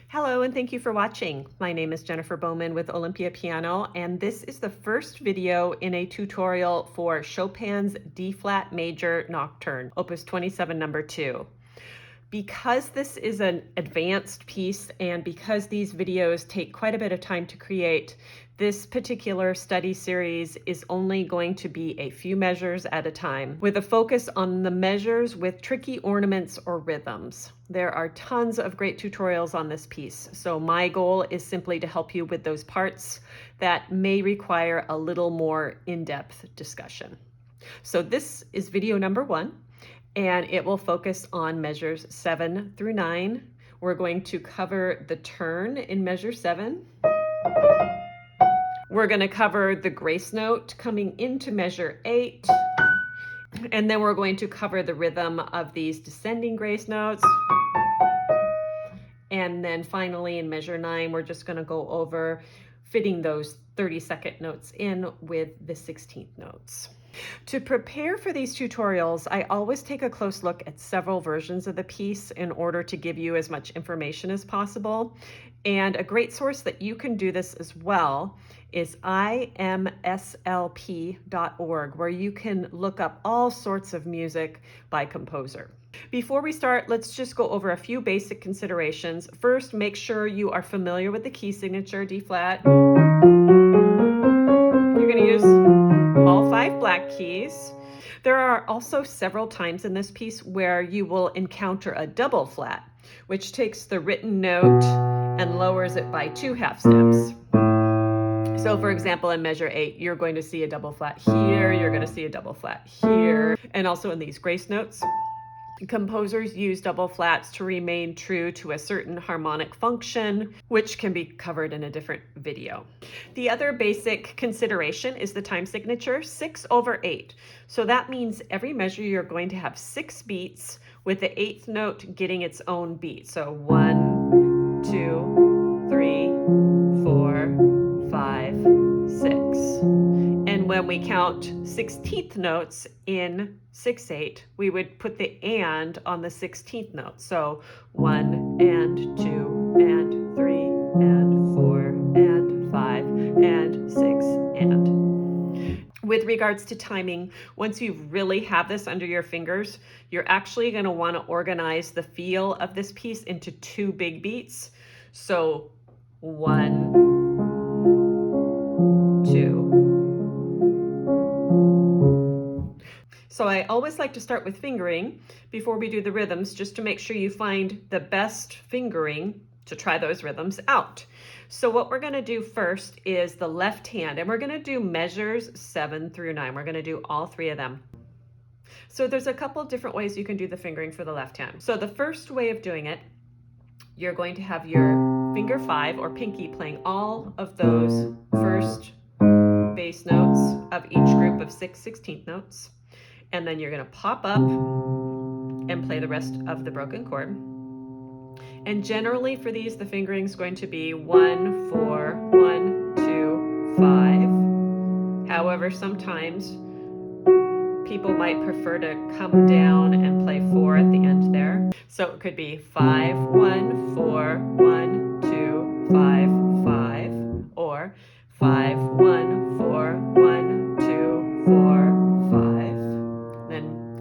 Hello and thank you for watching. My name is Jennifer Bowman with Olympia Piano, and this is the first video in a tutorial for Chopin's D-flat major nocturne, Opus 27 number 2. Because this is an advanced piece and because these videos take quite a bit of time to create, this particular study series is only going to be a few measures at a time, with a focus on the measures with tricky ornaments or rhythms. There are tons of great tutorials on this piece, so my goal is simply to help you with those parts that may require a little more in-depth discussion. So this is video number 1. And it will focus on measures 7 through 9. We're going to cover the turn in measure 7. We're going to cover the grace note coming into measure 8. And then we're going to cover the rhythm of these descending grace notes. And then finally in measure 9, we're just going to go over fitting those 32nd notes in with the 16th notes. To prepare for these tutorials, I always take a close look at several versions of the piece in order to give you as much information as possible. And a great source that you can do this as well is imslp.org, where you can look up all sorts of music by composer. Before we start, let's just go over a few basic considerations. First, make sure you are familiar with the key signature D-flat. You're going to use all 5 black keys. There are also several times in this piece where you will encounter a double flat, which takes the written note and lowers it by 2 half steps. So for example, in measure 8, you're going to see a double flat here, you're going to see a double flat here, and also in these grace notes. Composers use double flats to remain true to a certain harmonic function, which can be covered in a different video. The other basic consideration is the time signature, 6/8. So that means every measure you're going to have 6 beats, with the 8th note getting its own beat. So 1, 2, 3, 4, 5, 6. And when we count 16th notes in 6/8, we would put the and on the 16th note. So 1 and 2 and 3 and 4 and 5 and 6 and. With regards to timing, once you really have this under your fingers, you're actually going to want to organize the feel of this piece into 2 big beats. So 1, 2. So I always like to start with fingering before we do the rhythms, just to make sure you find the best fingering to try those rhythms out. So what we're going to do first is the left hand, and we're going to do measures 7 through 9. We're going to do all 3 of them. So there's a couple of different ways you can do the fingering for the left hand. So the first way of doing it, you're going to have your finger 5 or pinky playing all of those first bass notes of each group of 6 16th notes. And then you're going to pop up and play the rest of the broken chord. And generally for these, the fingering is going to be 1, 4, 1, 2, 5. However, sometimes people might prefer to come down and play 4 at the end there. So it could be 5, 1, 4, 1, 2, 5, 5, or 5, 1, 4, 1, 2, 4, 5.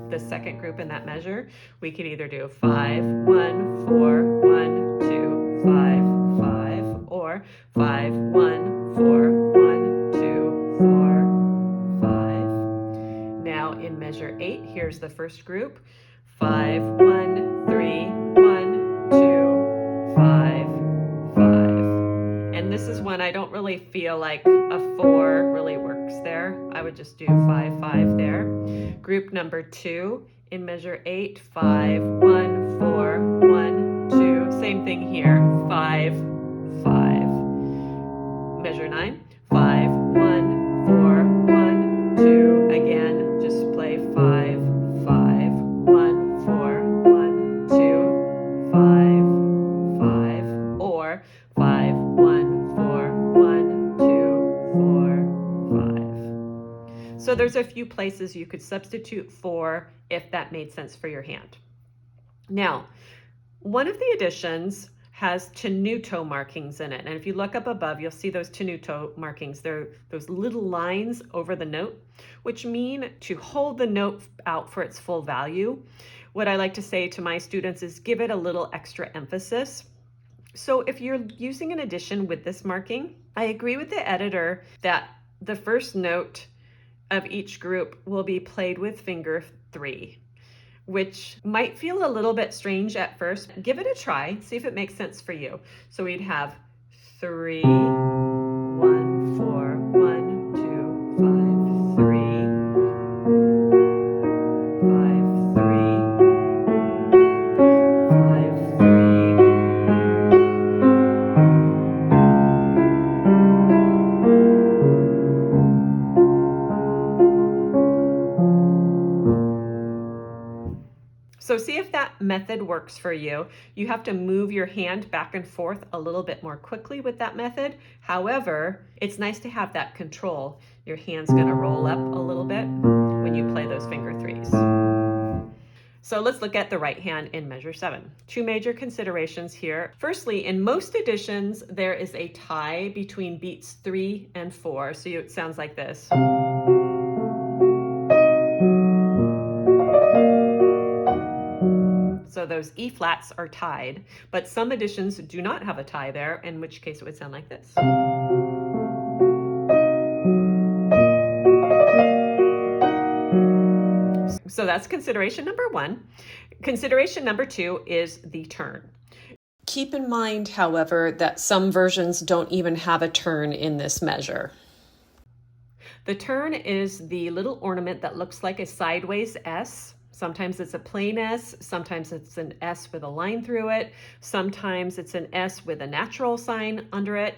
The second group in that measure, we could either do 5, 1, 4, 1, 2, 5, 5, or 5, 1, 4, 1, 2, 4, 5. Now in measure 8, here's the first group. 5, 1, 3, 1, 2, 5, 5. And this is when I don't really feel like a 4 really works there. I would just do 5, 5 there. Group number 2 in measure 8, 5, 1, 4, 1, 2. Same thing here, 5, 5. Measure 9, 5, 1, 4, 1, 2. Again, just play 5, 5, 1, 4, 1, 2, 5, 5, or 5, 1, 4, 1, 2, 4, 5. So there's a few places you could substitute 4 if that made sense for your hand. Now, one of the additions has tenuto markings in it. And if you look up above, you'll see those tenuto markings. They're those little lines over the note, which mean to hold the note out for its full value. What I like to say to my students is give it a little extra emphasis. So if you're using an addition with this marking, I agree with the editor that the first note of each group will be played with finger 3, which might feel a little bit strange at first. Give it a try, see if it makes sense for you. So we'd have 3, 1, 4, 1, 2, 5, 3, 5, 3, 5, 3. So see if that method works for you. You have to move your hand back and forth a little bit more quickly with that method. However, it's nice to have that control. Your hand's gonna roll up a little bit when you play those finger 3s. So let's look at the right hand in measure 7. 2 major considerations here. Firstly, in most editions, there is a tie between beats 3 and 4. So it sounds like this. So those E flats are tied, but some editions do not have a tie there, in which case it would sound like this. So that's consideration number 1. Consideration number 2 is the turn. Keep in mind, however, that some versions don't even have a turn in this measure. The turn is the little ornament that looks like a sideways S. Sometimes it's a plain S, sometimes it's an S with a line through it, sometimes it's an S with a natural sign under it.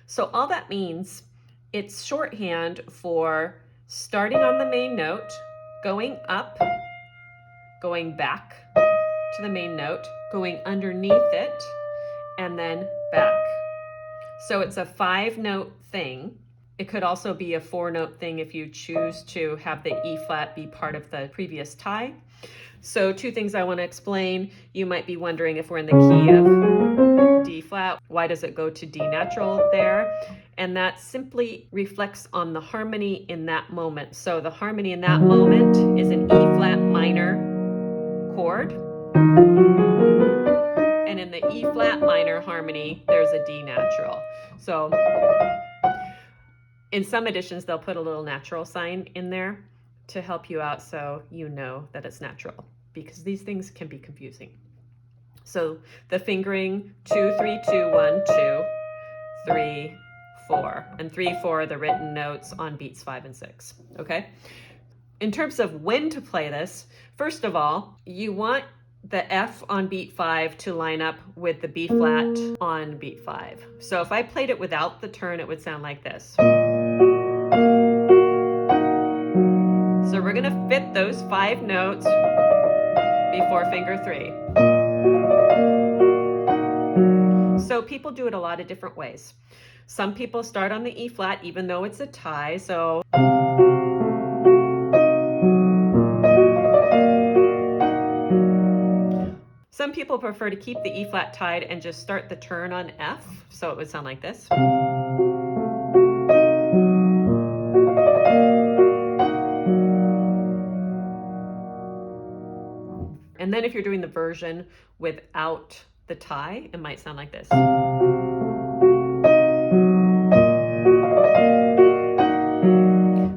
So all that means, it's shorthand for starting on the main note, going up, going back to the main note, going underneath it, and then back. So it's a 5-note thing. It could also be a 4-note thing if you choose to have the E flat be part of the previous tie. So 2 things I want to explain. You might be wondering if we're in the key of D flat, why does it go to D natural there? And that simply reflects on the harmony in that moment. So the harmony in that moment is an E flat minor chord. And in the E flat minor harmony, there's a D natural. So in some editions, they'll put a little natural sign in there to help you out so you know that it's natural, because these things can be confusing. So the fingering 2, 3, 2, 1, 2, 3, 4, and 3, 4 are the written notes on beats 5 and 6, okay? In terms of when to play this, first of all, you want the F on beat 5 to line up with the B flat on beat 5. So if I played it without the turn, it would sound like this. So we're gonna fit those 5 notes before finger 3. So people do it a lot of different ways. Some people start on the E flat even though it's a tie, so some people prefer to keep the E flat tied and just start the turn on F, so it would sound like this. And then if you're doing the version without the tie, it might sound like this.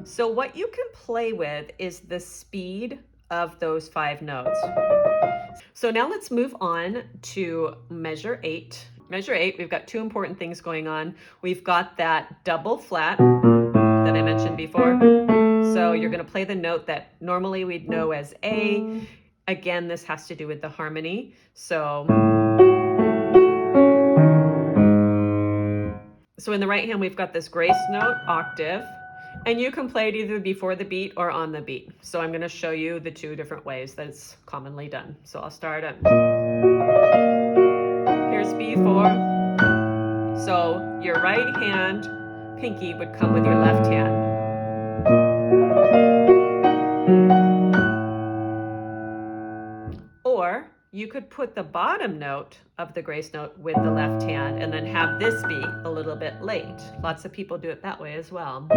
So what you can play with is the speed of those 5 notes. So now let's move on to measure 8. Measure 8, we've got 2 important things going on. We've got that double flat that I mentioned before. So you're going to play the note that normally we'd know as A. Again, this has to do with the harmony. So in the right hand, we've got this grace note, octave, and you can play it either before the beat or on the beat. So I'm going to show you the 2 different ways that it's commonly done. So I'll start at, here's B4. So your right hand pinky would come with your left hand. Or you could put the bottom note of the grace note with the left hand and then have this be a little bit late. Lots of people do it that way as well.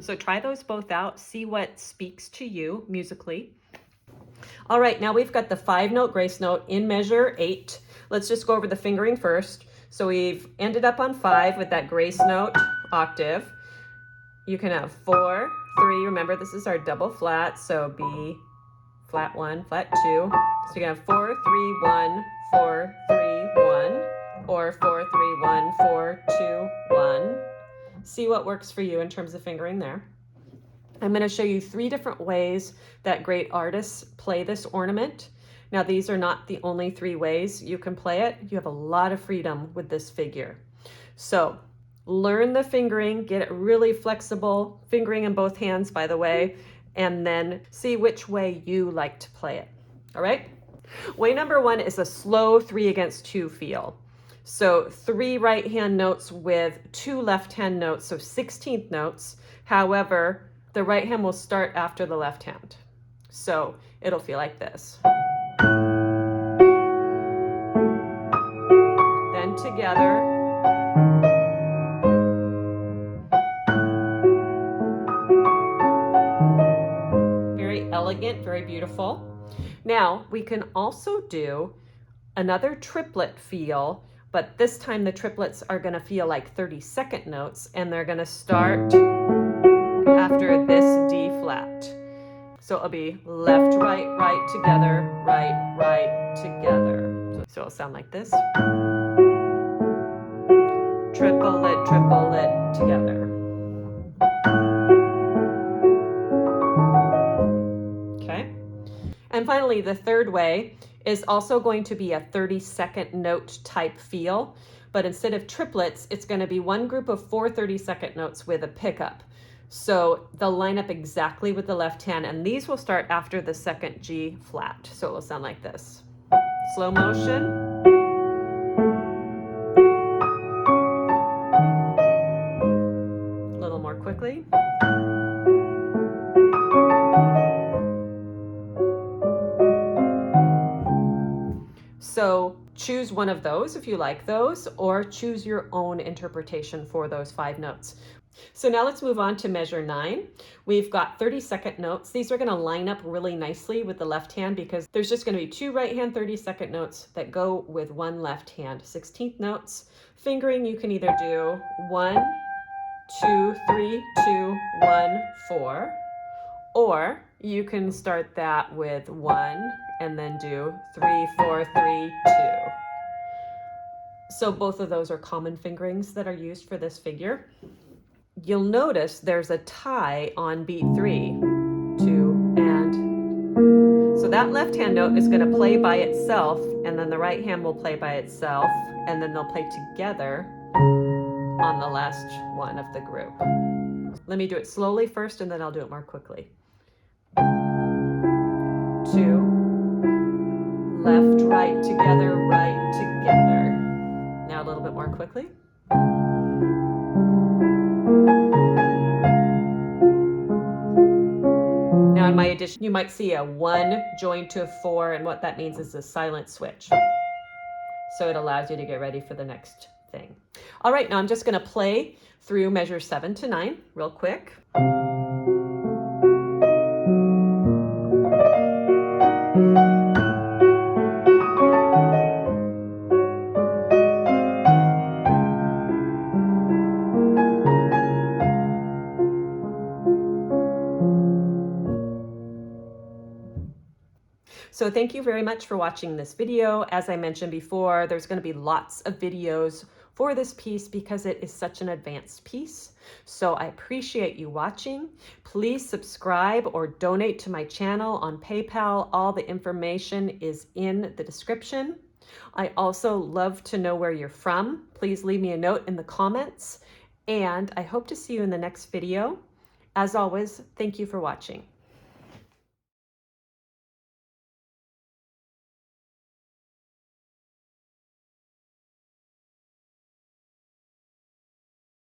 So try those both out, see what speaks to you musically. All right, now we've got the 5-note grace note in measure 8. Let's just go over the fingering first. So we've ended up on 5 with that grace note octave. You can have 4, 3, remember this is our double flat, so B, flat 1, flat 2. So you can have 4, 3, 1, 4, 3, 1, or 4, 3, 1, 4, 2, 1. See what works for you in terms of fingering there. I'm going to show you 3 different ways that great artists play this ornament. Now these are not the only 3 ways you can play it. You have a lot of freedom with this figure. So learn the fingering, get it really flexible, fingering in both hands, by the way, and then see which way you like to play it. All right? Way number 1 is a slow 3 against 2 feel. So 3 right hand notes with 2 left hand notes, so 16th notes. However, the right hand will start after the left hand. So it'll feel like this. Then together. Very elegant, very beautiful. Now we can also do another triplet feel, but this time the triplets are going to feel like 32nd notes, and they're going to start after this D flat. So it'll be left, right, right together, right, right together. So it'll sound like this. Triplet together. Okay. And finally, the third way is also going to be a 32nd note type feel, but instead of triplets, it's going to be one group of 4 32nd notes with a pickup. So they'll line up exactly with the left hand, and these will start after the second G flat. So it will sound like this. Slow motion. A little more quickly. So choose one of those if you like those, or choose your own interpretation for those 5 notes. So now let's move on to measure 9. We've got 32nd notes. These are going to line up really nicely with the left hand because there's just going to be 2 right hand 32nd notes that go with 1 left hand 16th notes. Fingering, you can either do 1, 2, 3, 2, 1, 4, or you can start that with 1 and then do 3, 4, 3, 2. So both of those are common fingerings that are used for this figure. You'll notice there's a tie on beat 3, 2, and. So that left hand note is going to play by itself, and then the right hand will play by itself, and then they'll play together on the last one of the group. Let me do it slowly first, and then I'll do it more quickly. 2, left, right, together, right, together. Now a little bit more quickly. Now in my addition, you might see a 1 joined to a 4, and what that means is a silent switch. So it allows you to get ready for the next thing. All right, now I'm just going to play through measure 7 to 9 real quick. So thank you very much for watching this video. As I mentioned before, there's going to be lots of videos for this piece because it is such an advanced piece. So I appreciate you watching. Please subscribe or donate to my channel on PayPal. All the information is in the description. I also love to know where you're from. Please leave me a note in the comments, and I hope to see you in the next video. As always, thank you for watching.